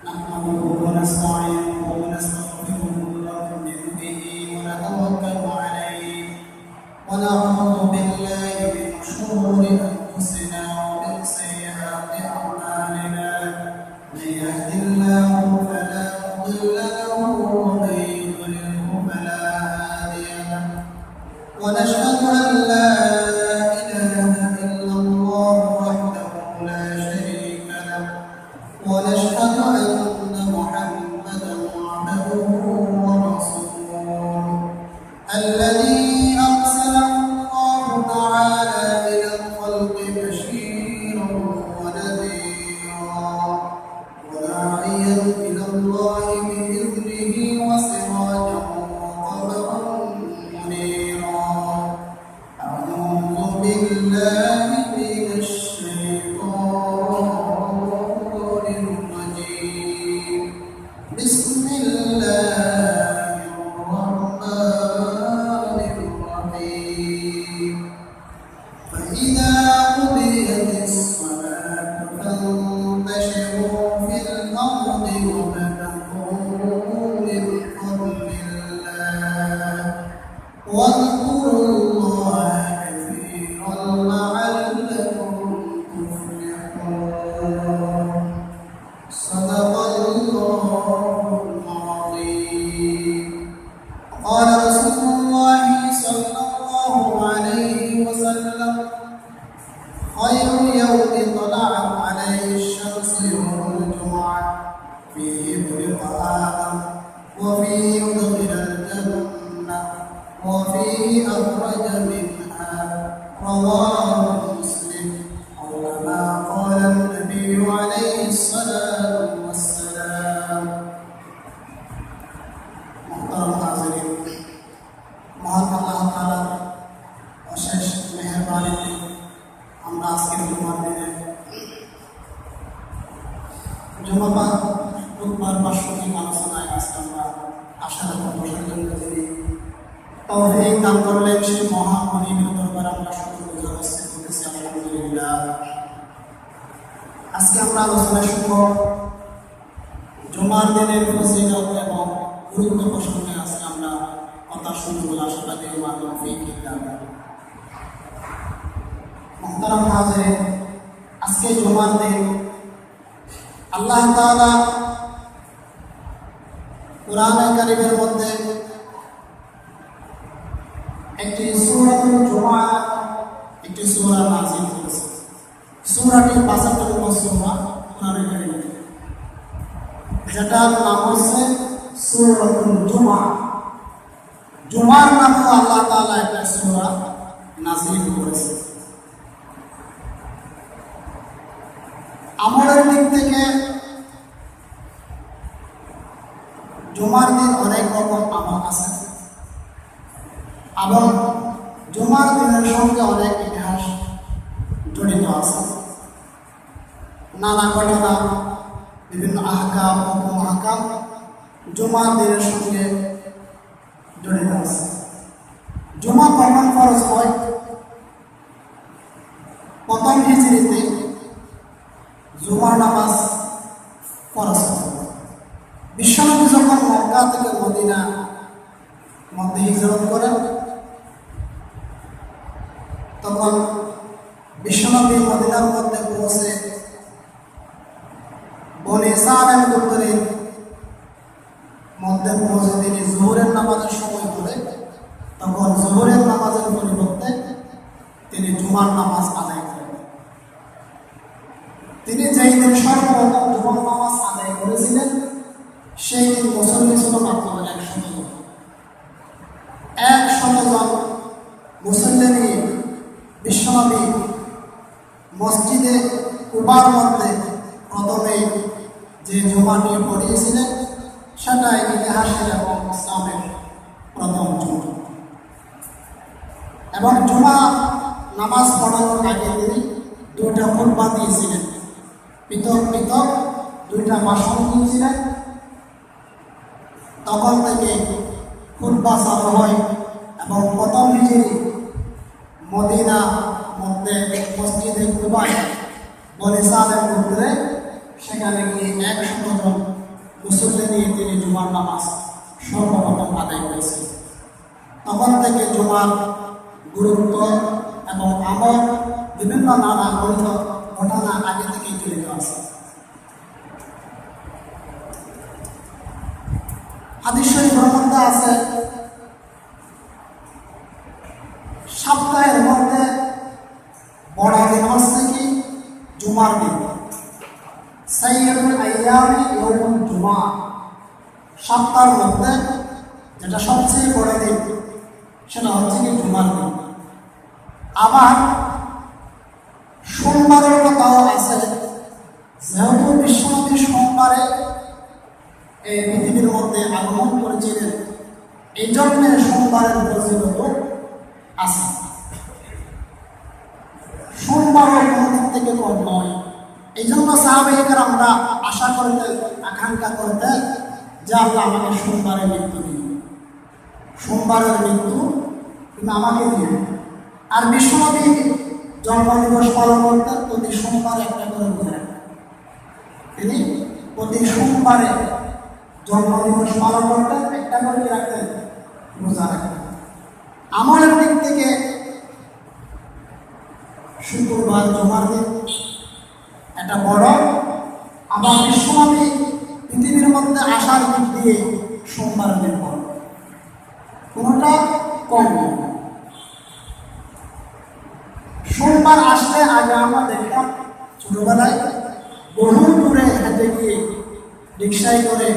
نحمده ونستعينه ونستغفره ونؤمن به ونتوكل عليه ونعوذ بالله من شرور أنفسنا ومن سيئات أعمالنا من يهد الله فلا مضل له ومن يضلله فلا هادي له ونشهد أن لا إله إلا الله وحده لا شريك له ونشهد أن محمدا عبده ورسوله الذي أرسله الله تعالى إلى الخلق بشيرا ونذيرا وداعيا إلى الله بإذنه وسراجا وقمرا منيرا أعوذ بالله من الشيطان الرجيم بسم الله الرحمن الرحيم فإذا قضيت الصلاة فانتشروا في الأرض وابتغوا من فضل الله واذكروا الله كثيرا لعلكم تفلحون صدق الله العظيم قال رسول الله صلى الله عليه وسلم خير يوم طلعت عليه الشمس يوم الجمعة فيه خلق آدم وفيه أدخل الجنة وفيه أخرج منها رواه مسلم أو كما قال النبي عليه الصلاة والسلام محترم حاضرين মহান আল্লাহ তাআলার অশেষ মেহেরবানিতে আমরা আজকের জুমার দিনে বুধবার বার্ষিক আলোচনায় আজকে আমরা আশা বসার জন্য যিনি তৌফিক দান করলেন সেই মহান মহিমের দরবারে আমরা শুকর গুজার করতেছি আলহামদুলিল্লাহ। আজকে আমরা আলোচনা শুনব জুমার দিনের ফজিলত এবং গুরুত্ব প্রসঙ্গে আজকে আমরা কথা শুনব আশা করি মাধ্যমে ফিকিরাম। মুহতারাম হাজিরিন, আজকে জুমার দিন আল্লাহ তাআলা কোরআনে কারীমের মধ্যে একটি সূরাতুল জুমআ একটি সূরা নাযিল করেছেন। সূরাটি 65 নম্বর সূরা কোরআনে কারীমে, যেটার নাম হচ্ছে সূরাতুল জুমআ। জুমার নামে আল্লাহ তাআলা একটা সূরা নাযিল করেছেন। আমলের দিক থেকে জুমার দিন অনেক রকম আমল আছে এবং জুমার দিনের সঙ্গে অনেক ইতিহাস জড়িত আছে। নানা ঘটনা, বিভিন্ন আহকাম হুকুম আহকাম জুমার দিনের সঙ্গে জড়িত আছে। জুমা কখন ফরজ হয়? প্রথম হিজরিতে জুমার নামাজ ফরজ হয়। বিশ্বনবী যখন মক্কা থেকে মদিনা মধ্যে হিজরত করেন, তখন বিশ্বনবী মদিনার মধ্যে পৌঁছে বনে সালেম গোত্রের মধ্যে পৌঁছে তিনি জোহরের নামাজের সময় করে, তখন জোহরের নামাজের পরিবর্তে তিনি জুমার নামাজ আদায় করেন। তিনি যেই দিন সর্বপ্রথম জুমার নামাজ আদায় করেছিলেন সেই দিন মুসল্লি ছিল মাত্র 100 জন। 100 জন মুসল্লি নিয়ে বিশ্বনবী মসজিদে কুবার মধ্যে প্রথমে যে জুমাটি পড়িয়েছিলেন সেটাই ইতিহাসের এবং ইসলামের প্রথম জুমা। এবং জুমা নামাজ পড়ানোর আগে তিনি 2টা খুতবা দিয়েছিলেন, পৃথক পৃথক 2টা ভাষণ দিয়েছিলেন। তখন থেকে খুতবা চালু হয় এবং প্রথম হিজরি মদিনা মধ্যে মসজিদে কুবায় বনে সালেম গোত্রে সেখানে গিয়ে 100 জন জুমার নামাজ সর্বপ্রথম আদায় করেছে। তখন থেকে জুমার গুরুত্ব এবং আমল বিভিন্ন নানা ঘটনা আগে থেকেই জড়িত আছে। হাদিস শরীফের মধ্যে আছে সপ্তাহের মধ্যে বড় দিন হচ্ছে কি জুমার দিন। সাইয়্যিদুল আইয়ামি ইয়াউমুল জুমা, সপ্তাহের মধ্যে যেটা সবচেয়ে বড় দিন সেটা হচ্ছে কি জুমার দিন। আবার সোমবারের কথাও আছে, যেহেতু বিশ্বনবী সোমবারে এই পৃথিবীর মধ্যে আগমন করেছিলেন, এই জন্য সোমবারের ফজিলত আছে। সোমবারও কোনো দিক থেকে কম নয়। এই জন্য সাহাবায়ে আমরা আশা করতে আকাঙ্ক্ষা করতে যে আল্লাহ আমাকে সোমবারে মৃত্যু দিন, সোমবারের মৃত্যু কিন্তু আমাকে দিয়ে। আর বিশ্বনবী জন্মদিবস পালন করতেন প্রতি সোমবারে একটা করে রোজা। তিনি প্রতি সোমবারে জন্মদিবস পালন করতেন, একটা করে রাখতেন রোজা রাখতেন। আমলের দিক থেকে শুক্রবার জুমার দিন একটা বড়, আবার বিশ্বনবী পৃথিবীর মধ্যে আসার দিক দিয়ে সোমবারের দিন বড়, কোনোটা কম নয়। সোমবার আসলে আগে আমরা দেখতাম ছোটবেলায় বহু দূরে হেঁটে গিয়ে রিক্সায় করে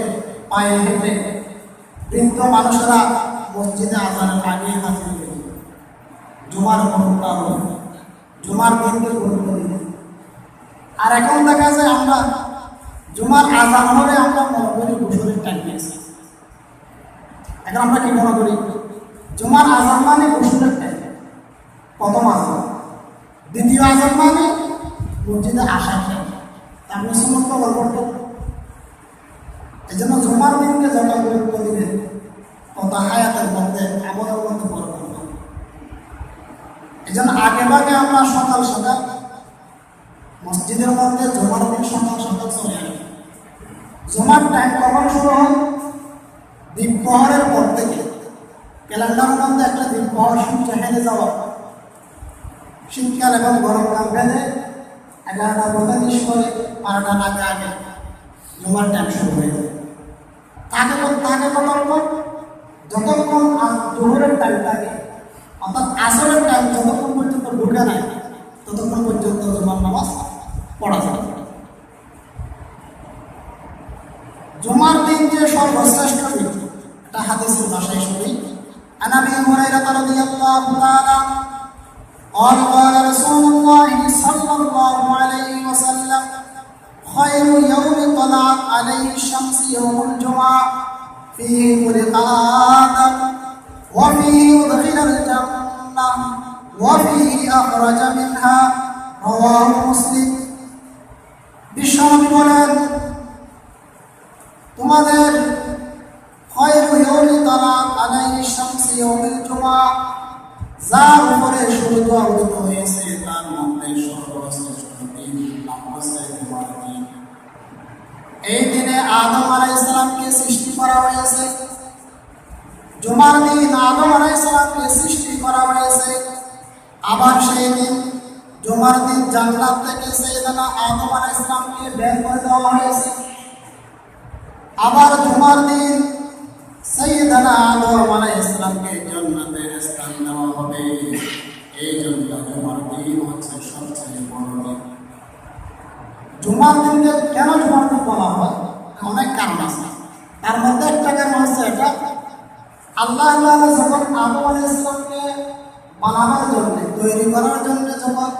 পায়ে হেঁটে বৃদ্ধ মানুষেরা মসজিদে আজানের আগে হাজির হয়ে জুমার গুরুত্ব, জুমার দিনকে গুরুত্ব দিত। আর এখন দেখা যায় আমরা জুমার আজান হলে আমরা মনে করি গোসলের টাইম পেয়েছি। এখন আমরা কি মনে করি জুমার আজান মানে গোসলের টাইম, প্রথম আজান। দ্বিতীয় আজান মানে মসজিদে আসার টাইম। আপনি সমস্ত গল্প, এই জন্য জুমার দিনকে যত গুরুত্ব দিবেন তত হায়াতের মধ্যে আমলের মধ্যে বড় করবেন। এই জন্য আগে ভাগে আমরা সকাল সকাল মসজিদের মধ্যে জুমার দিন সকাল সকাল চলে আসি। জুমার টাইম কখন শুরু হয়? দ্বীপপ্রহরের পর থেকে। ক্যালেন্ডারের মধ্যে একটা দ্বীপপ্রহর সূর্য হেরে যাওয়া, শীতকাল এবং গরমকাল বেঁধে 11:45 করে 12টার আগে আগে জুমার টাইম শুরু হয়ে যায়। তাকে কতক্ষণ? যতক্ষণ জোহরের টাইম থাকে, অর্থাৎ আসরের টাইম যতক্ষণ পর্যন্ত ঢুকে নাই ততক্ষণ পর্যন্ত জুমার নামাজ পড়া যায়। জুমার দিন যে সর্বশ্রেষ্ঠ দিন, এটা হাদিসের ভাষায় শুনি। আন আবি হুরায়রা রাদিয়াল্লাহু তাআলা قال قال رسول الله صلى الله عليه وسلم خير يوم طلعت عليه الشمس يوم الجمعة فيه خلق آدم وفيه أدخل الجنة وفيه أخرج منها رواه مسلم। বিশ্বনবী বলেন তোমাদের খয়রু ইয়াউমি তালাত আলাইহি শামসি ইয়াউমিল জুমআ, যার উপরে সূর্য উদিত হয়েছে তার মধ্যে সর্বশ্রেষ্ঠ দিন হচ্ছে জুমার দিন। এই দিনে আদম আলাইহিস সালামকে সৃষ্টি করা হয়েছে। জুমার দিন আদম আলাইহিস সালামকে সৃষ্টি করা হয়েছে। আবার সেই দিন জুমার দিন জান্নাত থেকে সাইয়েদনা আদম আলাইহিস সালামকে বের করে দেওয়া হয়েছে। আবার জুমার দিন সাইয়েদনা আদম আলাইহিস সালামকে জান্নাতে স্থান দেওয়া হবে। এই জন্য জুমার দিন হচ্ছে সবচেয়ে বড় দিন। জুমার দিনকে কেন জুমার দিন বলা হয়? অনেক কারণ আছে। তার মধ্যে একটা কারণ হচ্ছে এটা, আল্লাহ যখন আদম আলাইহিস সালামকে বানানোর জন্য, তৈরি করার জন্য যখন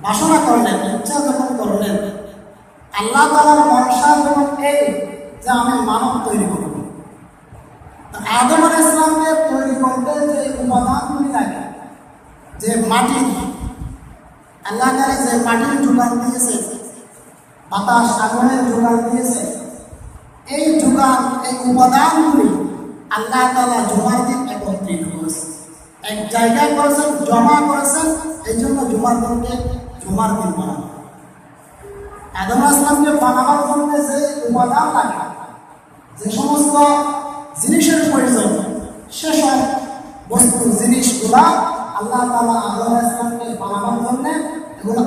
বাসনা করলেন, ইচ্ছা যখন করলেন, আল্লাহ তাআলার মনসা যখন এই যে আমি মানব তৈরি করব, আদম আলাইহিস সালামকে তৈরি করতে যে উপাদানগুলি লাগে, যে মাটি, আল্লাহ তাআলা যে মাটির যোগান দিয়েছে, বাতাস আগুনের যোগান দিয়েছে, এই যোগান, এই উপাদানগুলি আল্লাহ তাআলা জুমার দিন একত্রিত করেছে, এক জায়গায় করেছেন, জমা করেছেন। এই জন্য জুমার দিনকে জুমার দিন বানানো। আদম আলাইহিস সালামকে বানাবার জন্য যে উপাদান লাগে, যে সমস্ত জিনিসের প্রয়োজন সেসব বস্তু জিনিসগুলা আল্লাহ তাআলা আদম আলাইহিস সালামকে বানানোর জন্য এগুলো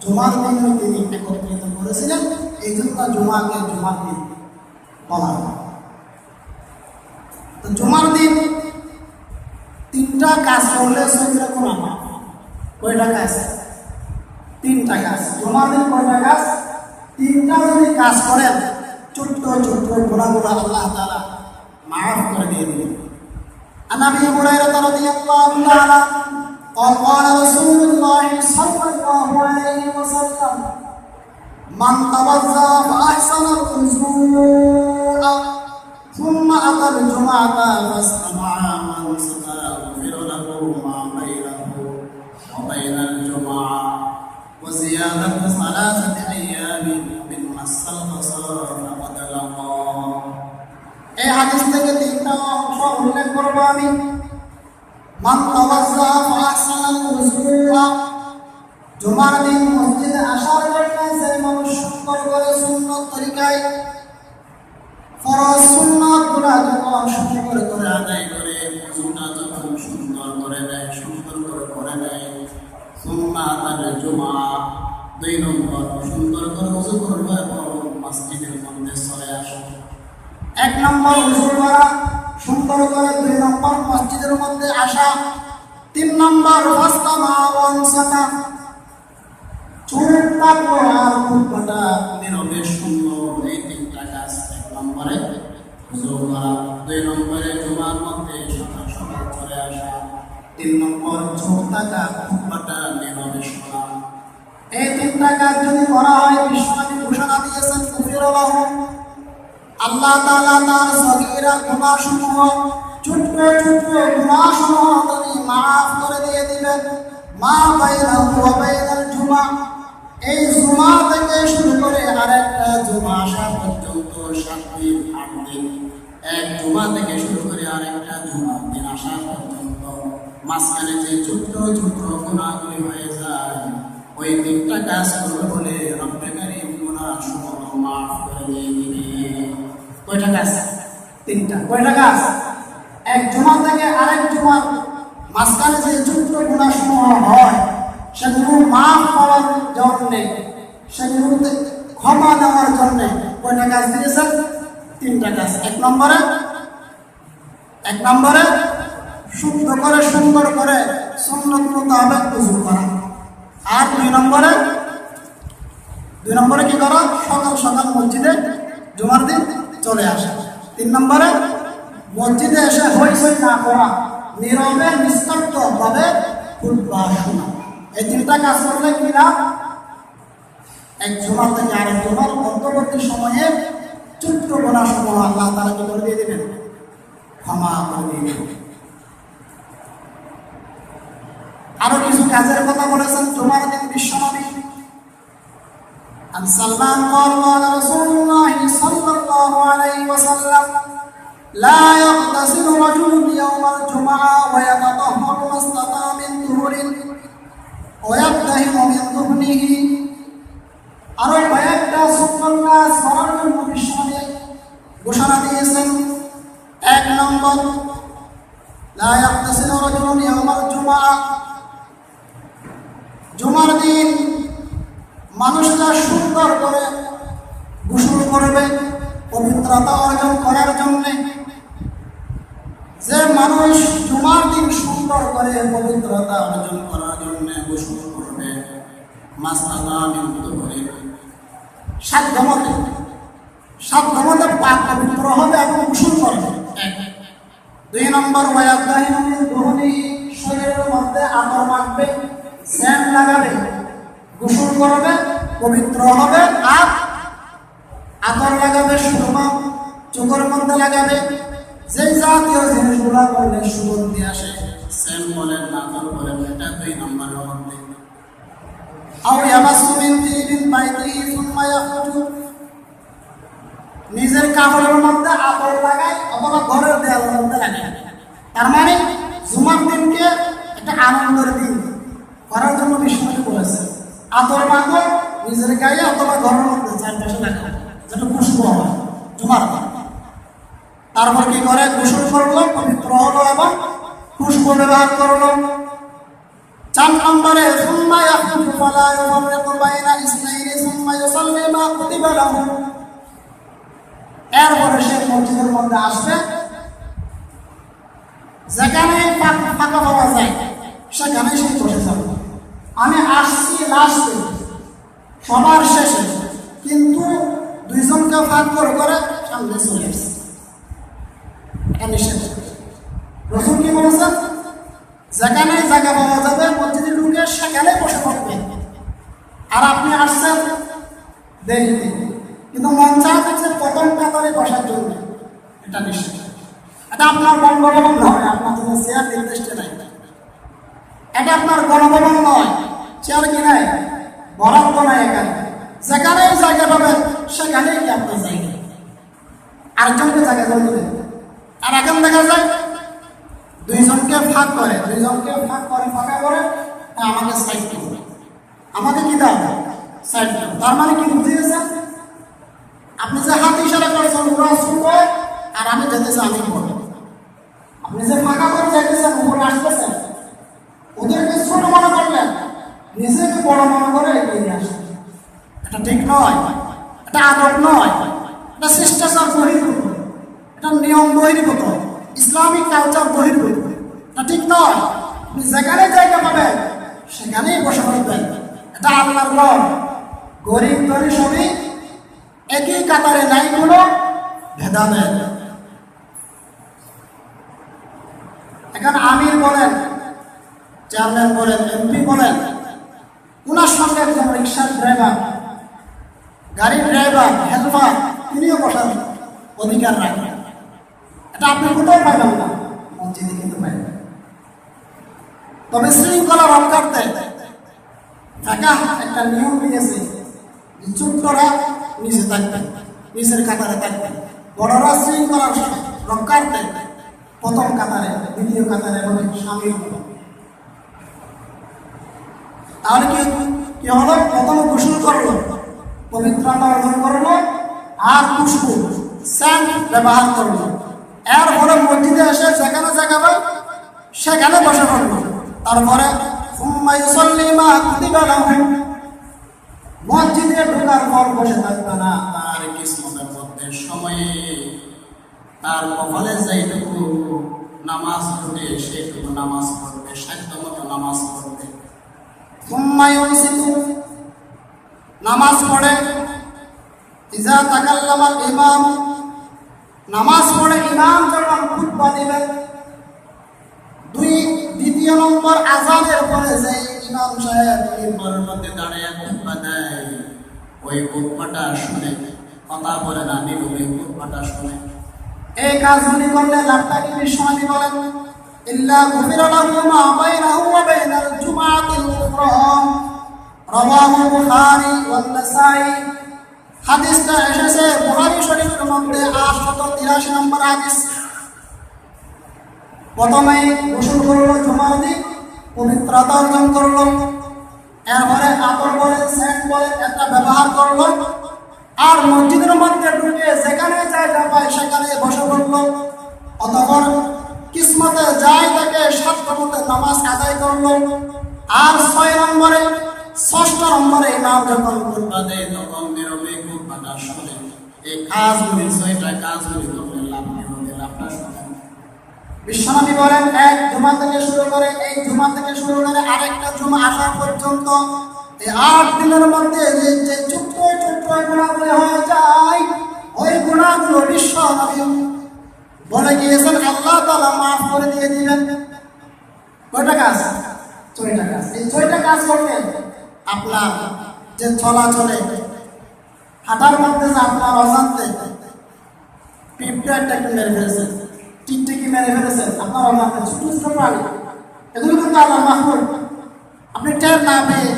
জুমার দিনে তিনি একত্রিত করেছিলেন। এই জন্য জুমাকে জুমার দিন বলা হয়। তো জুমার দিন তিনটা কাজ করলে সহিরা গুনাহ হয়। কয়টা কাজ? তিনটা কাজ। জুমার দিন কয়টা কাজ? তিনটা যদি কাজ করেন ছোট্ট ছোট্ট গুনাহগুলো আল্লাহ তাআলা মাফ করে দিয়ে দিবেন। عن ابي هريره رضي الله تعالى قال قال رسول الله صلى الله عليه وسلم من توضا فاحسن الوضوء ثم اتى الجمعه فاستمع من غفر له ما بينه وبين الجمعه وزياده ثلاثه ايام من مس البصر فقد لقى। এই হাদিস থেকে তিনটা অংশ উল্লেখ করব আমি। মান তাওয়াজ্জা ফাহসানাল ওযুআ, জুমার দিন মসজিদে আসার জন্য যে মানুষ সুন্দর করে সুন্নত তরিকায় ফরজ সুন্নাতগুলো যখন সুন্দর করে আদায় করে, ওযুটা যখন সুন্দর করে দেয়, সুন্দর করে দেয়, সুন্নাতুল জুমআ, 2 নম্বর সুন্দর করে ওযু করবে এবং মসজিদের মধ্যে চলে আসবে। 1 নম্বর ওযু করা, সুন্দর করে 2 নম্বর মসজিদের মধ্যে আসা, 3 নম্বর ফাস্তামা ওয়ানসাতা, চুপ থাকো আর মুখটা নীরবে শুনবো। এই 3টা কাজ। 1 নম্বরে ওযু করা, 2 নম্বরে জুমার মধ্যে সকাল সকাল চলে আসা, 3 নম্বর চুপ থাকা, মুখটা নীরবে শোনা। এই 3টা কাজ যদি করা হয় বিশ্বনবী ঘোষণা দিয়েছেন কুফিরুল্লাহ, আল্লাহ তাআলা তার সগীরা গুনাহসমূহ, ছোট্ট ছোট্ট গুনাহসমূহ তিনি মাফ করে দিয়ে দিবেন। মা বাইনাহু ওয়া বাইনাল জুমআ, এই জুমা থেকে শুরু করে আরেকটা জুমা আসা পর্যন্ত 7 দিন 8 দিন, এক জুমা থেকে শুরু করে আরেকটা জুমার দিন আসা পর্যন্ত মাঝখানে যে ছোট্ট ছোট্ট গুনাহগুলি হয়ে যায়, ওই 3টা কাজ করবে বলে রব্বে কারীম গুনাহসমূহ মাফ করে দিয়ে দিবেন। কয়টা কাজ? 3টা। কয়টা কাজ? এক জুমা থেকে আরেক জুমার মাঝখানে যে ছোট্ট গুনাহসমূহ হয় সেগুলো মাফ করার জন্য, সেগুলোতে ক্ষমা দেওয়ার জন্য কয়টা কাজ দিয়েছেন? 3টা কাজ। 1 নম্বরে শুদ্ধ করে সুন্দর করে সুন্নত মোতাবেক ওযু করা, আর 2 নম্বরে কি করা? সকাল সকাল মসজিদে জুমার দিন চলে আসা। 3 নম্বরে মসজিদে এসে হইচই না করা, নীরবে নিস্তব্ধ ভাবে খুতবা শোনা। এই 3টা কাজ করলে কি না? এক জুমা থেকে আরেক জুমার মধ্যবর্তী সময়ে ছোট্ট গুনাহসমূহ আল্লাহ তাআলা কি করে দিয়ে দিবেন? ক্ষমা করে দিয়ে দিবেন। আরো কিছু কাজের কথা বলেছেন জুমার দিন বিশ্বনবী। عن سلمان قال قال رسول الله صلى الله عليه وسلم لا يغتسل رجل يوم الجمعة ويتطهر ما استطاع من طهور ويبتهل من دهنه। আরো কয়েকটা সুন্নাত কাজ করার জন্য বিশ্বনবী ঘোষণা দিয়েছেন। 1 নম্বর লা ইয়াগতাসিলু রাজুলুন ইয়াওমাল জুমআ, জুমার দিন মানুষরা সুন্দর করে গোসল করবে পবিত্রতা অর্জন করার জন্য। যে মানুষ জুমার দিন সুন্দর করে পবিত্রতা অর্জন করার জন্য গোসল করবে, মাসতাতা মিন তুহুরিন, সাধ্যমতো পাক পবিত্র হবে এবং গোসল করবে। 2 নম্বর ওয়ায়াবতাহিনু মিন দুহুনিহি, শরীরের মধ্যে আতর মাখবে, সেন্ট লাগাবে, গোসল করবে, পবিত্র হবে। আর আতর লাগাবে শুধুমাত্র চোখের মধ্যে লাগাবে। যে জাতীয় জিনিসগুলো করলে সুগন্ধি আসে, সেন্ট বলেন, আতর বলেন, এটা 2 নম্বরের মধ্যে। আও ইয়ামাসসু মিন তিবিন বাইতিহি সুম্মা ইয়াখরুজু, নিজের কাপড়ের মধ্যে আতর লাগায় অথবা ঘরের দেয়ালের মধ্যে লাগায়। তার মানে জুমার দিনকে একটা আনন্দের দিন করার জন্য বিশ্বনবী বলেছে আতর মাখো নিজের গায়ে অথবা ঘরের মধ্যে চারপাশে লাগাও, যেটা খুশবু হয় জুমার দিন। তারপর কি করে? গোসল করলো, পবিত্র হলো এবং খুশবু ব্যবহার করলো। 4 নম্বরে সুম্মা ইয়াখুফু ফালা ইউফাররিকু বাইনা ইসনাইনি সুম্মা ইউসাল্লি মা কুতিবা লাহু। এরপরে সে মসজিদের মধ্যে আসবে, যেখানে ফাঁকা পাওয়া যায় সেখানে সে বসে যাবে। আমি আসছি লাস্টে, সবার শেষে, কিন্তু 2 জনকে ফাঁক করে সামনে চলে আসছে। এটা নিষেধ। রাসূল কি বলেছেন? যেখানে জায়গা পাওয়া যাবে মসজিদে ঢুকে সেখানে বসে পড়বে। আর আপনি আসছেন দেরিতে, কিন্তু মন চাচ্ছে প্রথম কাতারে বসার জন্য, এটা নিষেধ। এটা আপনার বঙ্গভবন নয়, আপনার জন্য চেয়ার নির্দিষ্ট নাই। এটা আপনার গণভবন নয়, চেয়ার কি নাই, বরাদ্দ নাই। এখানে যেখানেই জায়গা পাবেন সেখানেই কি আপনার জায়গা, আরেকজনকে জায়গা করে দেবেন। আর এখন দেখা যায় 2 জনকে ফাঁক করে ফাঁকা করে আমাকে সাইড করবে, আমাকে কি দাও, সাইড দাও। তার মানে কি বুঝে গেছেন? আপনি যে হাত ইশারা করছেন ওরা শুনবে, আর আমি যেতেছি আমি বলবো। আপনি যে ফাঁকা করে যেতেছেন উপরে আসতেছেন, ওদেরকে ছোট মনে করলেন, নিজেকে বড় মনে করে এগিয়ে আসেন। এটা ঠিক নয়, এটা আদব নয়, এটা শিষ্টাচার বহির্ভূত, এটা নিয়ম বহির্ভূত, ইসলামিক কালচার বহির্ভূত। এটা ঠিক নয়। আপনি যেখানে জায়গা পাবেন সেখানেই বসে বসবেন। এটা আল্লাহর ঘর, গরিব ধনী সবই একই কাতারে, নাই কোনো ভেদাভেদ। এখানে আমির বলেন, চেয়ারম্যান বলেন, এমপি বলেন, ওনার সঙ্গে একজন রিক্সার ড্রাইভার, গাড়ির ড্রাইভার, হেল্পার, তিনিও বসার অধিকার রাখেন। এটা আপনি কোথাও পাইবেন না, মসজিদে কিন্তু পাইবেন। তবে শৃঙ্খলা রক্ষার্থে ঢাকা একটা নিয়ম দিয়েছে, ছোটরা নিচে থাকবেন, নিচের কাতারে থাকবেন, বড়রা শৃঙ্খলা রক্ষার্থে প্রথম কাতারে, দ্বিতীয় কাতারে সামিল হল। তাহলে কি হলো? প্রথমে গোসল করলো, পবিত্রতা অর্জন করলো, আর খুশবু সেন্ট ব্যবহার করলো। এরপরে মসজিদে এসে যেখানে জায়গা পাই সেখানে বসে পড়লো। তারপরে মসজিদে ঢোকার পর বসে থাকবে না, তার কিসমতের মধ্যে সময়ে তার কপালে যেটুকু নামাজ পড়বে সেইটুকু নামাজ পড়বে, সাধ্য মতো নামাজ পড়বে। নামাজ পড়ে ইজা তাকাল্লামাল ইমাম, নামাজ পড়ে ইমাম যখন খুতবা দিবেন, দ্বিতীয় নম্বর আযানের পরে যে ইমাম সাহেব মিম্বরের মধ্যে দাঁড়িয়ে খুতবা দেয়, ওই খুতবাটা শুনে, কথা বলে না, নীরবে খুতবাটা শুনে। এই কাজগুলি করলে লাভটা কি? বিশ্বনবী বলেন, ইল্লা গুফিরা লাহু মা বাইনাহু ওয়া বাইনাল জুমআতিল উখরা, রাওয়াহু বুখারী ওয়ান নাসাঈ। হাদিসটা এসেছে বুখারী শরীফের মধ্যে 883 নম্বর হাদিস। প্রথমে গোসল করলো, জুমার দিন পবিত্রতা অর্জন করলো, এরপরে আতর বলেন, সেন্ট বলেন, একটা ব্যবহার করলো, আর মসজিদের মধ্যে ঢুকে যেখানে জায়গা পায় সেখানে বসে পড়লো। অতঃপর কিসমতে যাই তাকে সাধ্য মতো নামাজ আদায় করলো। আর 6 নম্বরে ইমাম যখন খুতবা দেয় তখন নীরবে খুতবাটা শুনে। এই কাজগুলি 6টা কাজগুলি করলে লাভ হবে, লাভটা শুনেন। বিশ্বনবী বলেন, এক জুমা থেকে শুরু করে, এই জুমা থেকে শুরু করে আরেকটা জুমা আসা পর্যন্ত এই 8 দিনের মধ্যে যে ছোট্ট ছোট্ট গুণাগুলি হয়ে যায়, ওই গুণাগুলো বিশ্বনবী বলে গিয়েছেন আল্লাহ তাআলা মাফ করে দিয়ে দিবেন। কয়টা কাজ? 6টা কাজ। এই 6টা কাজ করলে আপনার যে চলাচলে, হাঁটার মধ্যে যে আপনার অজান্তে পিঁপড়া একটা মেরে ফেলেছেন, টিকটিকি মেরে ফেলেছেন, আপনার অজান্তে ছোট ছোট প্রাণী, এগুলো কিন্তু আল্লাহ মাফ করবে। আপনি টের না পেয়ে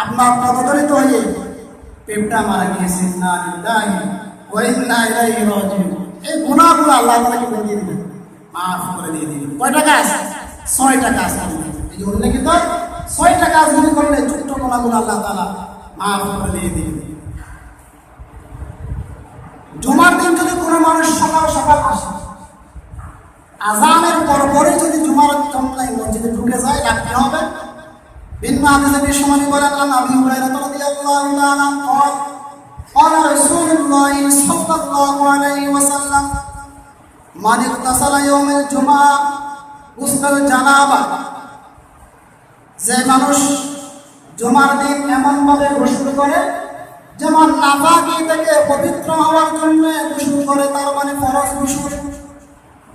আপনার পদদলিত হয়ে পিঁপড়া মারা গিয়েছে, না লিল্লাহি ওয়া ইন্না ইলাইহি রাজিউন, এই গুনাহগুলো আল্লাহ তাআলা কি করে দিয়ে দিবেন? মাফ করে দিয়ে দিবেন। কয়টা কাজ? 6টা কাজ। এই যে উল্লেখিত 6টা কাজগুলি করলে ছোট্ট গুনাহগুলো আল্লাহ তাআলা মাফ করে দিয়ে দিবেন। জুমার দিন যদি কোনো মানুষ সকাল সকাল আসে, আজানের পরপরই যদি জুমার জন্য মসজিদে ঢুকে যায় রাখতে হবে। ভিন্ন হাদিসে বিশ্বনবী বলেন, আবু হুরায়রা রাদিয়াল্লাহু তাআলা قال رسول الله صلى الله عليه وسلم من اغتسل يوم الجمعة غسل الجنابة, যে মানুষ জুমার দিন এমন ভাবে গোসল করে যেমন নাপাকি থেকে পবিত্র হওয়ার জন্য গোসল করে, তার মানে ফরজ গোসল।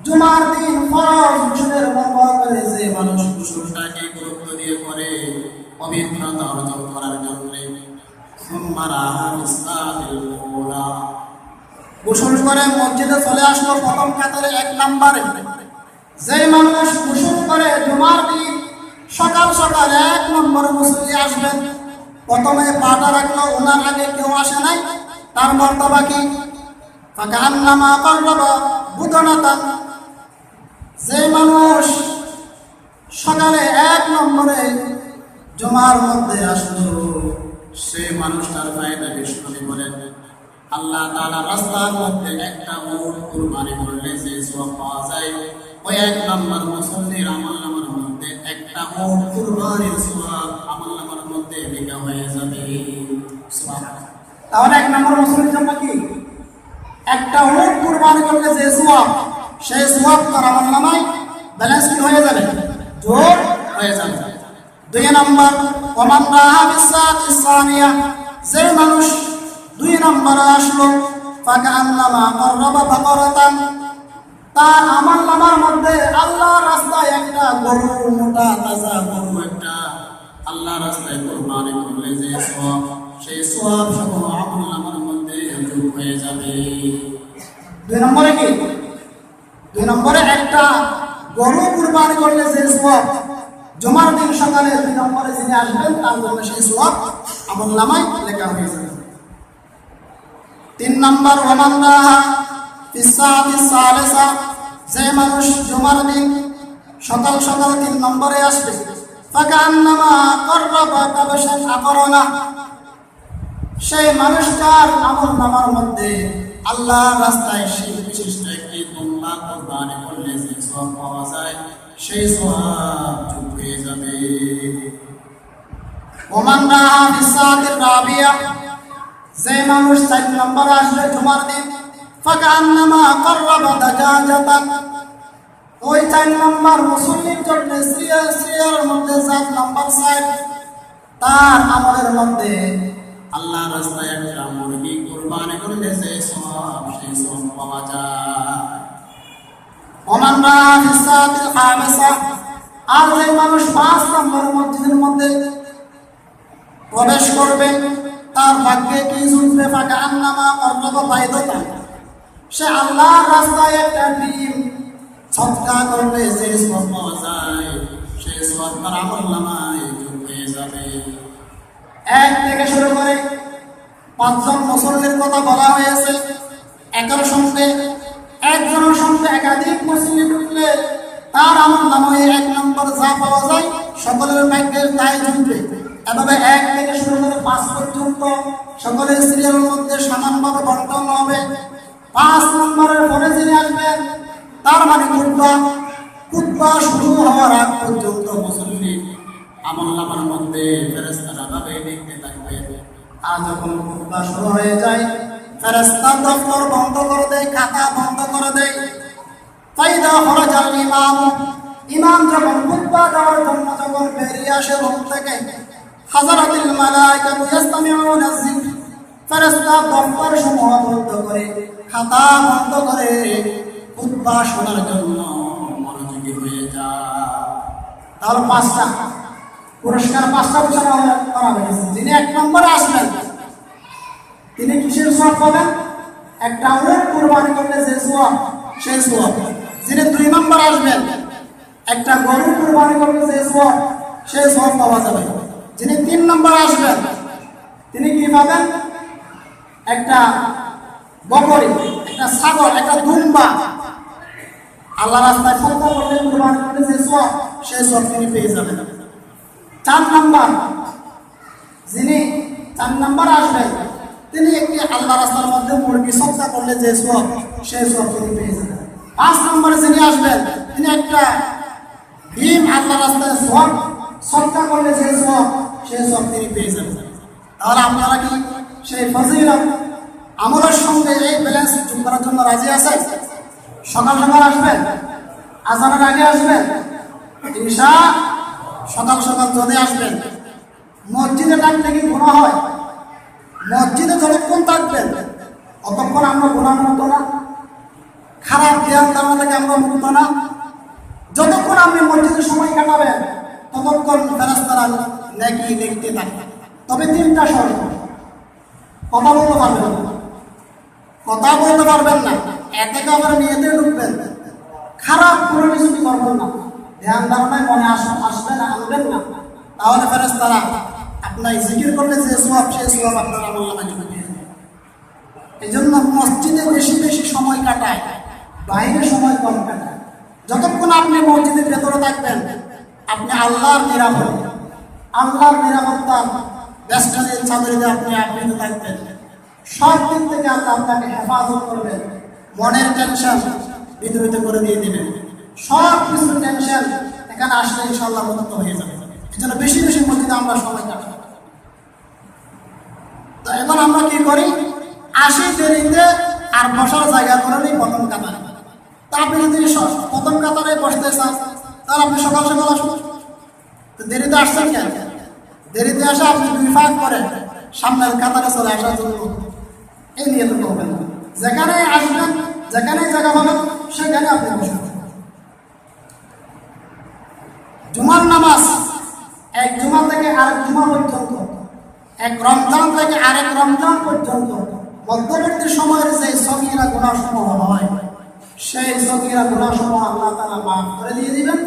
জুমার দিন ফরজ গোসলের ব্যবহার করে যে মানুষ গোসলটাকে গুরুত্ব দিয়ে করে পবিত্রতা অর্জন করার জন্য, গোসল করে মসজিদে চলে আসলো প্রথম কাতারে 1 নম্বরে। যে মানুষ গোসল করে জুমার দিন সকাল সকাল 1 নম্বরে মুসল্লি আসবেন, প্রথমে পাটা রাখলো, ওনার আগে কেউ আসে নাই, তার মর্তবা কি? ফাকান্নামা কাররাবা বুদনাতান। যে মানুষ সকালে 1 নম্বরে জুমার মধ্যে আসলো, সে মানুষটার ফায়দা বিশ্বনবী বলেন, আল্লাহ তাআলা রাস্তার মধ্যে একটা উট কুরবানি করলে যে সওয়াব পাওয়া যায়, ওই 1 নম্বর মুসল্লির আমলনামার মধ্যে একটা উট কুরবানির সওয়াব আমলনামার মধ্যে লেখা হয়ে যাবে। সুবহানাল্লাহ। তাহলে 1 নম্বর মুসল্লির জন্য কি? একটা উট কুরবানি করলে যে সওয়াব, সেই সওয়াব তার আমলনামায় ব্যালেন্স কি হয়ে যাবে? যোগ হয়ে যাবে। 2 নম্বর ওমান রাহা বিসাতিস সানিয়া, যে মানুষ 2 নম্বরে আসলো ফাকান্নামা কাররাবা বাকারাতান, তার আমলনামার মধ্যে আল্লাহর রাস্তায় একটা গরু, মোটা তাজা গরু একটা আল্লাহর রাস্তায় কুরবানি করলে যে সওয়াব, সেই সওয়াব সহ আমলনামার মধ্যে যোগ হয়ে যাবে। 2 নম্বরে কি? 2 নম্বরে একটা গরু কুরবানি করলে যে সওয়াব, জুমার দিন সকালে 2 নম্বরে যিনি আসবেন তার জন্য সেই সওয়াব আমলনামায় লেখা হয়ে যাবে। 3 নম্বর ওমান রাহা ফিসাতিস সালিসা, যে মানুষ জুমার দিন সকাল সকাল 3 নম্বরে আসবে, ফাকান্নামা কাররাবা কাবশান আকরানা, সেই মানুষটার আমলনামার মধ্যে আল্লাহর রাস্তায় সেই বিশিষ্ট একটি দুম্বা কুরবানি করলে যে সওয়াব পাওয়া যায়, সেই সওয়াব যোগ হয়ে যাবে। ওমান রাহা ফিসাতির রাবিয়া, যে মানুষ 4 নম্বরে আসবে জুমার দিন, ফাকান্নামা কাররাবা দাজাজাতান, ওই 4 নম্বর মুসল্লির জন্য সিরিয়ালের মধ্যে 4 নম্বর সাইড, তার আমলের মধ্যে আল্লাহর রাস্তায় একটা মুরগি কুরবানি করলে যে সওয়াব, সেই সওয়াব পাওয়া যায়। ওমান রাহা ফিসাতিল খামিসা, আর যে মানুষ 5 নম্বর মসজিদের মধ্যে প্রবেশ করবে, তার ভাগ্যে কি জুটবে? ফাকান্নামা কাররাবা বাইদাতান, সে আল্লাহর রাস্তায় একটা ডিম সদকা করলে যে সওয়াব পাওয়া যায়, সেই সওয়াব তার আমলনামায় যোগ হয়ে যাবে। 1 থেকে শুরু করে 5 জন মুসল্লির কথা বলা হয়েছে। একার সঙ্গে একজনের সঙ্গে একাধিক মুসল্লি ঢুকলে তার আমলনামায় 1 নম্বর যা পাওয়া যায় সকলের ভাগ্যে তাই জুটবে। এভাবে 1 থেকে শুরু করে 5 পর্যন্ত সকলের সিরিয়ালের মধ্যে সমানভাবে বন্টন হবে। 5 নম্বরের পরে যিনি আসবেন, তার মানে খুতবা শুরু হওয়ার আগ পর্যন্ত মুসল্লি আমলনামার মধ্যে ফেরেশতারা ভাবে লিখতে থাকবে। আর যখন খুতবা শুরু হয়ে যায়, ফেরেশতা দপ্তর বন্ধ করে দেয়, খাতা বন্ধ করে দেয়। ফাইদা খরাজাল ইমাম, ইমাম যখন খুতবা দেওয়ার জন্য যখন বেরিয়ে আসে রুম থেকে, হাজারাতিল মালায়েকাতু ইস্তামিউনা যিকর, ফেরেশতা দপ্তর সমূহ বন্ধ করে, খাতা বন্ধ করে খুতবা শোনার জন্য মনোযোগী হয়ে যায়। তাহলে 5টা পুরস্কার, 5টা ঘোষণা করা হয়েছে। যিনি 1 নম্বরে আসবেন তিনি কিসের সওয়াব পাবেন? একটা উট কুরবানি করলে যে সওয়াব, সেই সওয়াব। যিনি 2 নম্বরে আসবেন, একটা গরু কুরবানি করলে যে সওয়াব, সেই সওয়াব পাওয়া যাবে। যিনি 3 নম্বরে আসবেন তিনি কি পাবেন? একটা বকরি, একটা ছাগল, একটা দুম্বা আল্লাহ রাস্তায় সদকা করলে কুরবানি করলে যে সওয়াব, সেই সওয়াব তিনি পেয়ে যাবেন। 4 নম্বর, যিনি 4 নম্বরে আসবেন তিনি একটি আল্লাহ রাস্তার মধ্যে মুরগি সদকা করলে যে সওয়াব, সেই সওয়াব তিনি পেয়ে যাবেন। 5 নম্বরে যিনি আসবেন তিনি একটা ভীম আল্লাহ রাস্তায় সদকা করলে যে সব সেই সব তিনি পেয়ে যাবেন। তাহলে আপনারা কি সেই ফজিলত আমলের সঙ্গে এই ব্যালেন্স যোগ করার জন্য রাজি আছেন? সকাল সকাল আসবেন, আজানের আগে আসবেন, ঈশা সকাল সকাল যদি আসবেন। মসজিদে থাকলে কি গুনাহ হয়? মসজিদে যতক্ষণ থাকবেন ততক্ষণ আমরা গুনাহ মুক্ত না, খারাপ জ্ঞান ধারণা থেকে আমরা মুক্ত না। যতক্ষণ আপনি মসজিদে সময় কাটাবেন ততক্ষণ ফেরেশতারা নেকি লিখতে থাকে। তবে 3টা শর্ত। কথা বলতে পারবেন না, কথা বলতে পারবেন না, এতে আবার নিয়েতে ঢুকবেন, খারাপ কোনো কিছু করবেন না, ধ্যান ধারণায় মনে আসবে না, আনবেন না। তাহলে ফেরেশতারা আপনার জিকির করলে যে সওয়াব সেই সওয়াব আপনার আমলনামায় জমা দিয়ে দেবে। এই জন্য মসজিদে বেশি বেশি সময় কাটায়, বাইরে সময় কম কাটায়। যতক্ষণ আপনি মসজিদের ভেতরে থাকবেন আপনি আল্লাহর নিরাপত্তার বেষ্টনীর চাদরে আপনি আবৃত থাকবেন। সব দিক থেকে আল্লাহ আপনাকে হেফাজত করবেন। মনের টেনশন বিদূরিত করে দিয়ে দেবেন। সব কিছু টেনশন এখানে আসলে ইনশাআল্লাহ মুক্ত হয়ে যাবে। এই জন্য বেশি বেশি মসজিদে আমরা সময় কাটাবো। তো এখন আমরা কি করি? আসি দেরিতে আর বসার জায়গা করে নিই প্রথম কাতারে। তা আপনি যদি প্রথম কাতারে বসতে চান তাহলে আপনি সকাল সকাল আসুন। তো দেরিতে আসছেন কেন? দেরিতে আসে আপনি 2 ভাগ করেন সামনের কাতারে চলে আসার জন্য। এই নিয়ে তো করবেন না। যেখানে আসবেন, যেখানে জায়গা পাবেন সেখানে আপনি বসবেন। জুমার নামাজ এক জুমা থেকে আরেক জুমা পর্যন্ত, এক রমজান থেকে আরেক রমজান পর্যন্ত মধ্যবর্তী সময়ের যে সগীরা গুনাহসমূহ হয় সেই সগীরা গুনাহসমূহ আল্লাহ তাআলা মাফ করে দিয়ে দিবেন।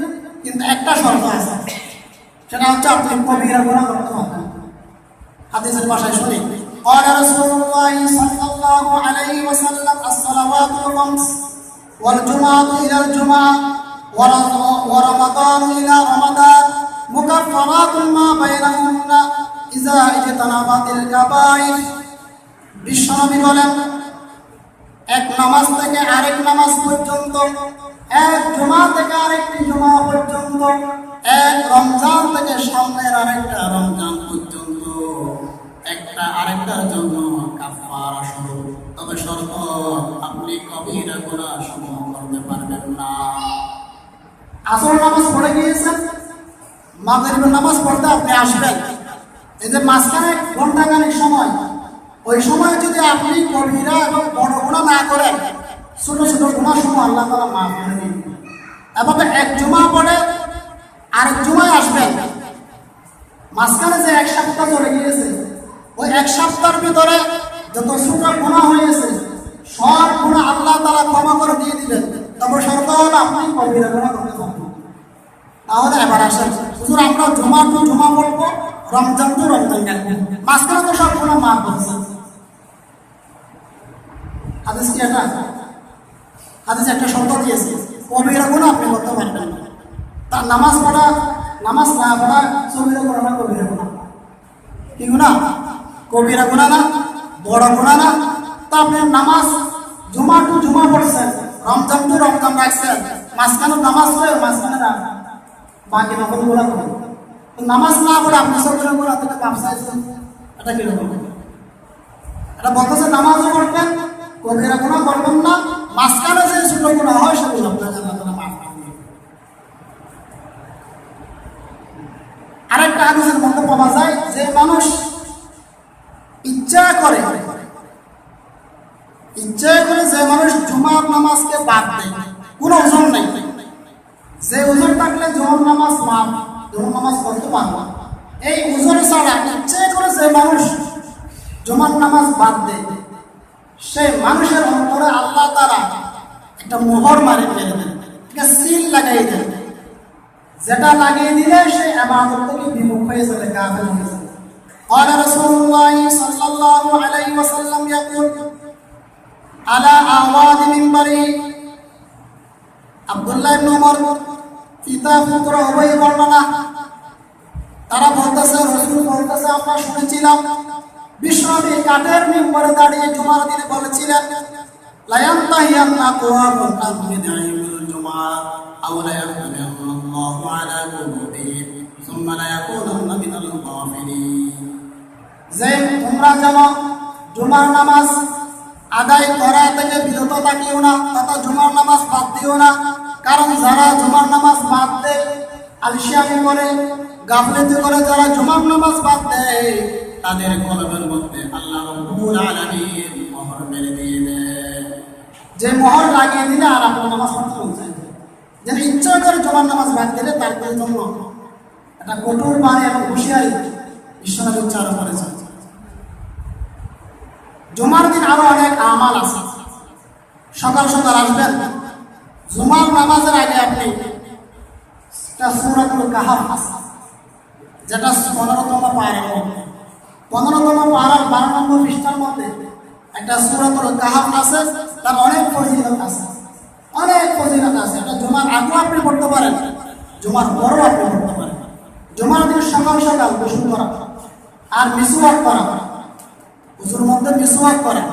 কিন্তু একটা শর্ত আছে, সেটা হচ্ছে আপনি কবিরা গুনাহ করতে পারবেন। হাদিসের ভাষায় শুনি, قال رسول الله صلى الله عليه وسلم الصلوات الخمس والجمعة إلى الجمعة ورمضان إلى رمضان مكفرات ما بينهن إذا اجتنبت الكبائر। বিশ্বনবী বলেন, এক নামাজ থেকে আরেক নামাজ পর্যন্ত, এক জুমা থেকে আরেকটি জুমা পর্যন্ত, এক রমজান থেকে সামনের আরেকটা রমজান পর্যন্ত একটা আরেকটার জন্য কাফারা স্বরূপ। তবে শর্ত, আপনি কবিরা গুনাহ সমূহ করতে পারবেন না। আসর নামাজ পড়ে গিয়েছেন, মাগরিবের নামাজ পড়তে আপনি আসবেন, এই যে মাঝখানে ঘন্টাখানেক সময়, ওই সময় যদি আপনি কবিরা এবং বড় গুনাহ না করেন, ছোট ছোট গুনাহ সমূহ আল্লাহ তাআলা মাফ করে দিবেন। এভাবে এক জুমা পড়ে আরেক জুমায় আসবেন, মাঝখানে যে 1 সপ্তাহ চলে গিয়েছে, ওই 1 সপ্তাহের ভিতরে যত ছোট গুনাহ হয়েছে সব গুনাহ আল্লাহ তাআলা ক্ষমা করে দিয়ে দিবেন। তবে শর্ত হলো আপনি কবিরা গুনাহ করতে পারবেন। তাহলে এবার আসেন, হুজুর আমরা জুমা টু জুমা পড়বো, রমজান টু রমজান কাটবো, মাঝখানে তো সব গুনাহ মাফ হচ্ছে। হাদিস কি এটা? হাদিস একটা শর্ত দিয়েছে, কবিরা গুনাহ আপনি করতে পারবেন না। তার নামাজ পড়া, নামাজ না পড়া সগীরা গুনাহ না কবিরা গুনাহ? কি গুনাহ? কবিরা গুনাহ না, বড় গুনাহ না। তা আপনি নামাজ জুমা টু জুমা পড়ছেন, রমজান টু রমজান রাখছেন, মাঝখানে নামাজ পড়ে মাঝখানে বাকি নকল গুনাহ করেন। নামাজ না পড়ে আপনি সগীরা গুনাহ থেকে মাফ চাইছেন, এটা কি রকম? এটা বলতেছে নামাজও পড়বেন, কবিরা গুনাহ করবেন না, মাঝখানে যে ছোট গুনাহ হয় সেগুলো আপনাকে আল্লাহ তাআলা মাফ করে দিবেন। আরেকটা হাদিসের মধ্যে পাওয়া যায়, যে মানুষ ইচ্ছা করে যে মানুষ জুমার নামাজকে বাদ দেয়, কোনো ওজন নেই, যে ওজন থাকলে জোহর নামাজ মাফ, জোহর নামাজ পড়তে পারবে, এই ওজন ছাড়া ইচ্ছে করে যে মানুষ জুমার নামাজ বাদ দেয়, সেই মানুষের অন্তরে আল্লাহ তাআলা একটা মোহর মারি ফেলে দেন, একটা সিল লাগাই দেন, যেটা লাগিয়ে দিলে সে ইবাদত থেকে বিমুখ হয়ে যাবে, কাফের হয়ে যাবে। قال رسول الله صلى الله عليه وسلم يقول على أعواد منبري। আব্দুল্লাহ ইবনে উমর পিতা পুত্র উভয় বর্ণনা, তারা বলতেছে, রাসূল বলতেছে, আমরা শুনেছিলাম বিশ্বনবী কাঠের মিম্বরে দাঁড়িয়ে জুমার দিনে বলেছিলেন, লা ইয়ানতাহিয়ান্না আকওয়ামুন আন বিদ'আহিল জুমআ আও লা ইয়াহতামিয়ান্নাল্লাহু আলা কুলুবিহিম সুম্মা লা ইয়াকুনান্না মিনাল গাফিলিন। যে তোমরা যেন জুমার নামাজ আদায় করা থেকে বিরত থাকিও না, তথা জুমার নামাজ বাদ দিও না। কারণ যারা জুমার নামাজ বাদ দেয়, আলসিয়ামি করে, গাফলেতি করে, যারা জুমার নামাজ বাদ দেয়, তাদের কলবের মধ্যে আল্লাহ রাব্বুল আলামিন মোহর মেরে দিয়ে দেয়। যে মোহর লাগিয়ে দিলে আর আপনার নামাজ পড়তে মন চায় না। যেন ইচ্ছা করে জুমার নামাজ বাদ দিলে তার জন্য একটা কঠোর বাণী এবং হুঁশিয়ারি বিশ্বনবী উচ্চারণ করেছেন। জুমার দিন আরো অনেক আমাল আছে। সকাল সকাল আসবেন, জুমার নামাজের আগে আপনি সূরাতুল কাহাফ আছে, যেটা 15তম পারার মধ্যে, 15তম পারার 12 নম্বর পৃষ্ঠার মধ্যে একটা সূরাতুল কাহাফ আছে। তার অনেক ফজিলত আছে, অনেক ফজিলত আছে। এটা জুমার আগেও আপনি পড়তে পারেন, জুমার পরেও আপনি পড়তে পারেন। জুমার দিন সকাল সকাল গোসল করা আর মিসওয়াক করা, গোসলের মধ্যে মিসওয়াক করা,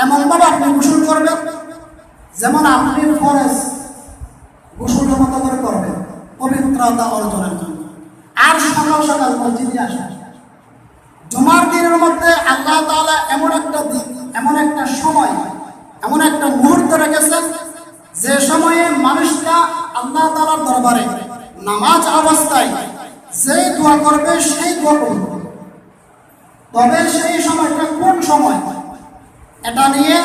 এমনভাবে আপনি গোসল করবেন যেমন আপনি ফরজ গোসলের মতো করে করবেন, পবিত্রতা অর্জনের জন্য। আর সকাল সকাল মসজিদে আসা। জুমার দিনের মধ্যে আল্লাহ তাআলা এমন একটা দিন, এমন একটা সময়, এমন একটা মুহূর্ত রেখেছেন যে সময়ে মানুষরা আল্লাহ তাআলার দরবারে নামাজ অবস্থায় যেই দোয়া করবে সেই দোয়া করবে। তবে সেই সময়টা কোন সময়, এটা নিয়ে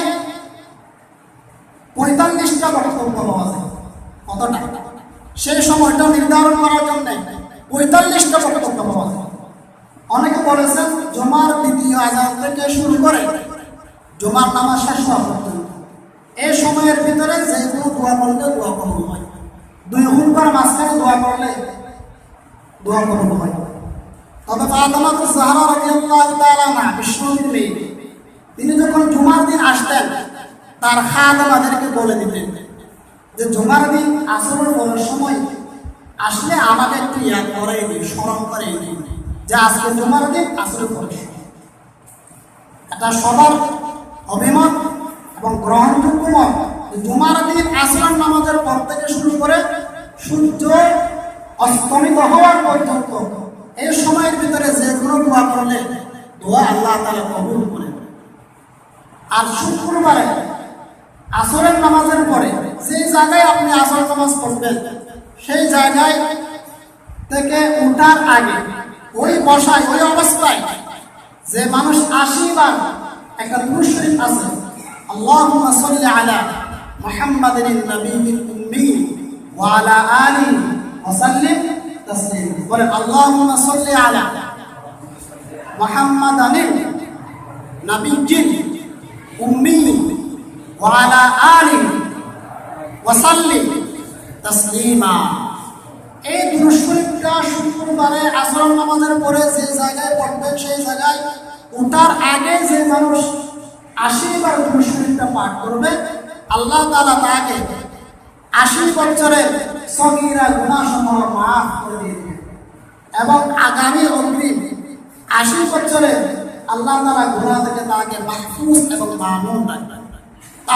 45টা বক্তব্য পাওয়া যায়। কতটা? সেই সময়টা নির্ধারণ করার জন্য 45টা বক্তব্য পাওয়া যায়। অনেকে বলেছেন জুমার দ্বিতীয় আযান থেকে শুরু করে জুমার নামাজ শেষ হওয়া পর্যন্ত এই সময়ের ভিতরে যে কোনো দোয়া করলে দোয়া কবুল হয়। 2 হুনকার মাঝখানে দোয়া করলে দোয়া কবুল হয়। তবে ফাতেমাতুজ জাহরা রাদিয়াল্লাহু তাআলা আনহা বিশ্বনবীর মেয়ে, তিনি যখন জুমার দিন আসতেন তার খাদেমাদেরকে বলে দিতেন যে জুমার দিন আসরের পরের সময় আসলে আমাকে একটু ইয়াদ করাই দিন, স্মরণ করাই দিন যে আজকে জুমার দিন আসরের পরের সময়। এটা সবার অভিমত এবং গ্রহণযোগ্য মত। জুমার দিন আসরের নামাজের পর থেকে শুরু করে সূর্য অস্তমিত হওয়ার পর্যন্ত এই সময়ের ভিতরে যে কোনো দোয়া করলে দোয়া আল্লাহ তাআলা কবুল করেন। আর শুক্রবারে আসরের নামাজের পরে যে জায়গায় আপনি আসর নামাজ পড়বেন সেই জায়গায় থেকে উঠার আগে ওই বসায়, ওই অবস্থায় যে মানুষ 80 বার একটা দুরূদ শরীফ আছে, আল্লাহুম্মা সাল্লি আলা মুহাম্মাদিন নাবিয়্যিল উম্মি ওয়া আলা আলিহি ওয়া সাল্লিম তাসলিমা। বলে আল্লাহুম্মা সাল্লি আলা মুহাম্মাদিন নাবিয়্যিল উম্মি ওয়া আলা আলিহি ওয়া সাল্লিম তাসলিমা। এই দুরূদ শরীফটা শুক্রবারে আসর নামাজের পরে যে জায়গায় পড়বেন সেই জায়গায় ওঠার আগে যে মানুষ 80 বার দুরূদ শরীফটা পাঠ করবে আল্লাহ তাআলা তাকে 80 বছরের সগীরা গুনাহসমূহ মাফ করে দিবেন এবং আগামী অগ্রিম 80 বছরের আল্লাহ তাআলা গুনাহ থেকে তাকে মাহফুজ এবং মামুন রাখবেন।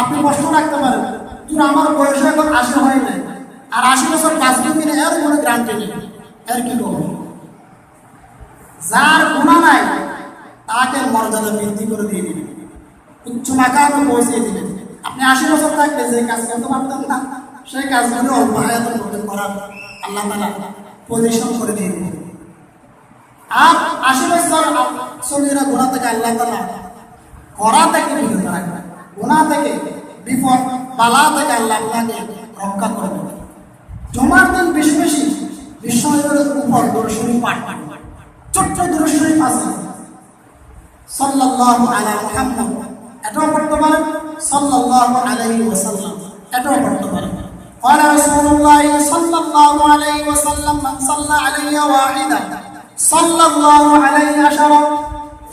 আপনি প্রশ্ন রাখতে পারেন যে আমার বয়স এখন 80 হয় নাই আর 80 বছর বাঁচবে কিনা, এর কোনো গ্যারান্টি নেই। এর কি করব? যার গুনাহ নাই তাকে মর্যাদা বৃদ্ধি করে দিয়ে দিবেন, উচ্চ মাকামে পৌঁছে দিবেন। আপনি 80 বছর থাকলে যে কাজ করতে পারতেন না সেই কাজগুলো অল্প হায়াতের মধ্যে করার আল্লাহ তাআলা পজিশন করে দিয়ে দিবেন। আর 80 বছর সগীরা গুনাহ থেকে আল্লাহ তাআলা করা থেকে বিরত রাখবেন, গুনাহ থেকে, বিপদ বালা থেকে আল্লাহ আপনাকে রক্ষা করবেন। জুমার দিন বেশি বেশি বিশ্বনবীর উপর দুরূদ শরীফ পাঠ করবেন। ছোট্ট দুরূদ শরীফ আছে, সাল্লাল্লাহু আলা মুহাম্মদ, এটাও পড়তে পারেন। সাল্লাল্লাহু আলাইহি ওয়াসাল্লাম, এটাও পড়তে পারেন। قال رسول الله صلى الله عليه وسلم من صلى علي واحدا صلى الله عليه عشرا।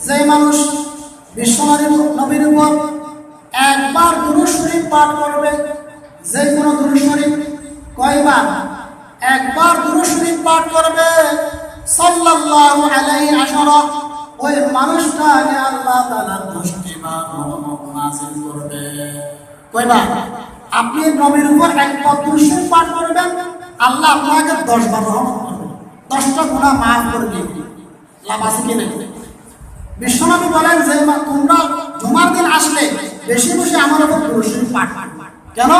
যে মানুষ বিশ্বনবীর উপর একবার দুরূদ শরীফ পাঠ করবে, যে কোনো দুরূদ শরীফ কয়বার? একবার দুরূদ শরীফ পাঠ করবে, সাল্লাল্লাহু আলাইহি আশারা, ওই মানুষটাকে আল্লাহ তাআলা 10টি বার রহমত নাযিল করবে। কয়বার? আপনি নবীর উপর একবার দুরূদ পাঠ করবেন, আল্লাহ আপনাকে 10 বার রহমত করবে, 10টা গুনাহ মাফ করে দিবে। লাভ আছে কি না? বিশ্বনবী বলেন যে তোমরা জুমার দিন আসলে বেশি বেশি আমার উপর দুরূদ পাঠ করবে। কেন?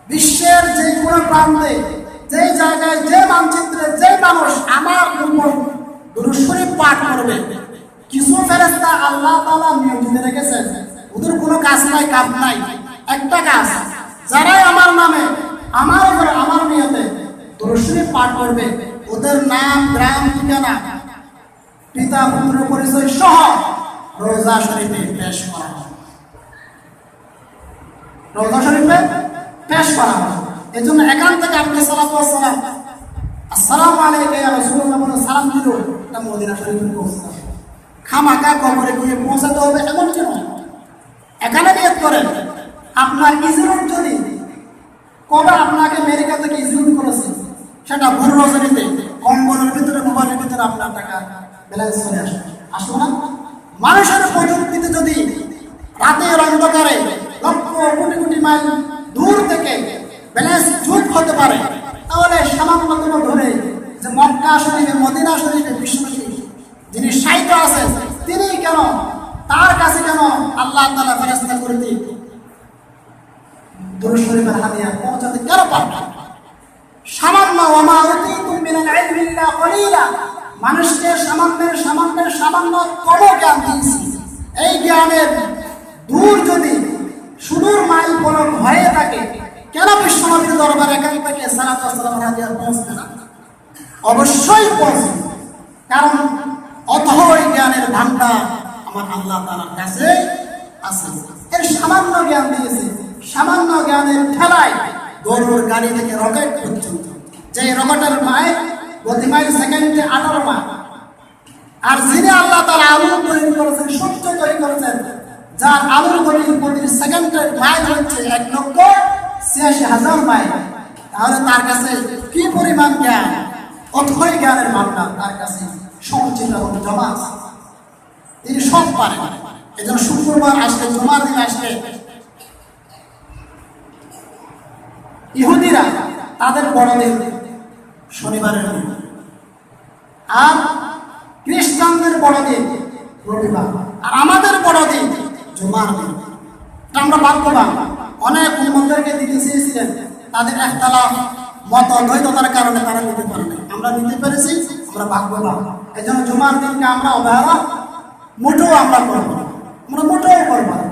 বিশ্বের যে কোনো প্রান্তে, যে জায়গায়, যে মানচিত্রে যে মানুষ আমার উপর দুরূদ শরীফ পাঠ করবে, কিছু ফেরেশতা আল্লাহ তাআলা নিয়োজিত রেখেছেন, ওদের কোনো কাজ নাই, কাজ নাই, একটা কাজ, যারাই আমার নামে, আমার উপর, আমার নিয়তে দুরূদ শরীফ পাঠ করবে, ওদের নাম, গ্রাম, ঠিকানা, পিতা পুত্র পরিচয় সহ রওজা শরীফে পেশ করা হবে। রওজা শরীফে পেশ করা হবে। এই জন্য এখান থেকে আপনি সালাতু ওয়াস সালাম, আসসালামু আলাইকা ইয়া রাসূলুল্লাহ বলে সালাম দিল, এটা মদিনা শরীফে পৌঁছাবে। খামাকা কবরে গিয়ে পৌঁছাতে হবে এমন কি নয়। এখানে নিয়ত করেন, আপনার ইজরত যদি কবে আপনাকে আমেরিকা থেকে ইজরত করেছে, সেটা ভোর রজনীতে কম্বলের ভিতরে, মোবাইলের ভিতরে আপনার টাকা ব্যালেন্স চলে আসবে, আসবে না? মানুষের প্রযুক্তিতে যদি রাতের অন্ধকারে লক্ষ কোটি কোটি মাইল দূর থেকে ব্যালেন্স যুগ হতে পারে, তাহলে সামান্যতম ধরে যে মক্কা শরীফে, মদিনা শরীফে বিশ্বনবী যিনি সাহিত্য আছেন, তিনি কেন, তার কাছে কেন আল্লাহ তাআলা ফেরেশতা করে দিয়ে দুরূদ শরীফের হাদিয়া পৌঁছাতে কেন পারবেন? সামান্য ওমা উতীতুম মিনাল ইলমি ইল্লা কলিলা, মানুষকে সামান্য কম জ্ঞান দিয়েছি। এই জ্ঞানের দূর যদি সুদূর মাইল ফলক হয়ে থাকে, কেন বিশ্বনবীর দরবারে এখান থেকে সালাতু ওয়াস সালামের হাদিয়া পৌঁছবে না? অবশ্যই পৌঁছবে, কারণ অথই জ্ঞানের ভান্ডার আমার আল্লাহ তাআলার কাছে আছে। এর সামান্য জ্ঞান দিয়েছে, সামান্য জ্ঞানের ঠেলায় গরুর গাড়ি থেকে রকেট পর্যন্ত, যে রকেটের মাইল প্রতি মাইল সেকেন্ডে 18 মাইল। আর যিনি আল্লাহ তাআলা আলো তৈরি করেছেন, সূর্য তৈরি করেছেন, যার আলোর গতি প্রতি সেকেন্ডের মাইল হচ্ছে 1,86,000 মাইল, তাহলে তার কাছে কি পরিমাণ জ্ঞান, অথই জ্ঞানের ভান্ডার তার কাছে সঞ্চিত জমা আছে, তিনি সব পারেন। এই জন্য শুক্রবার আসলে, জুমার দিন আসলে ইহুদিরা তাদের বড়দিন শনিবারের দিন, আর খ্রিস্টানদের বড়দিন রবিবার, আর আমাদের বড়দিন জুমার দিন। আমরা ভাগ্যবান, অনেক উম্মতদেরকে দিতে চেয়েছিলেন, তাদের একতলাফ মত দ্বৈততার কারণে তারা নিতে পারে না, আমরা নিতে পেরেছি, আমরা ভাগ্যবান। এই জন্য জুমার দিনকে আমরা অবহেলা মোটেও আমরা করবো না, আমরা মোটেও করবো না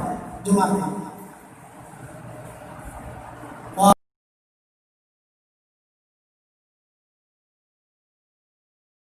জুমার দিন।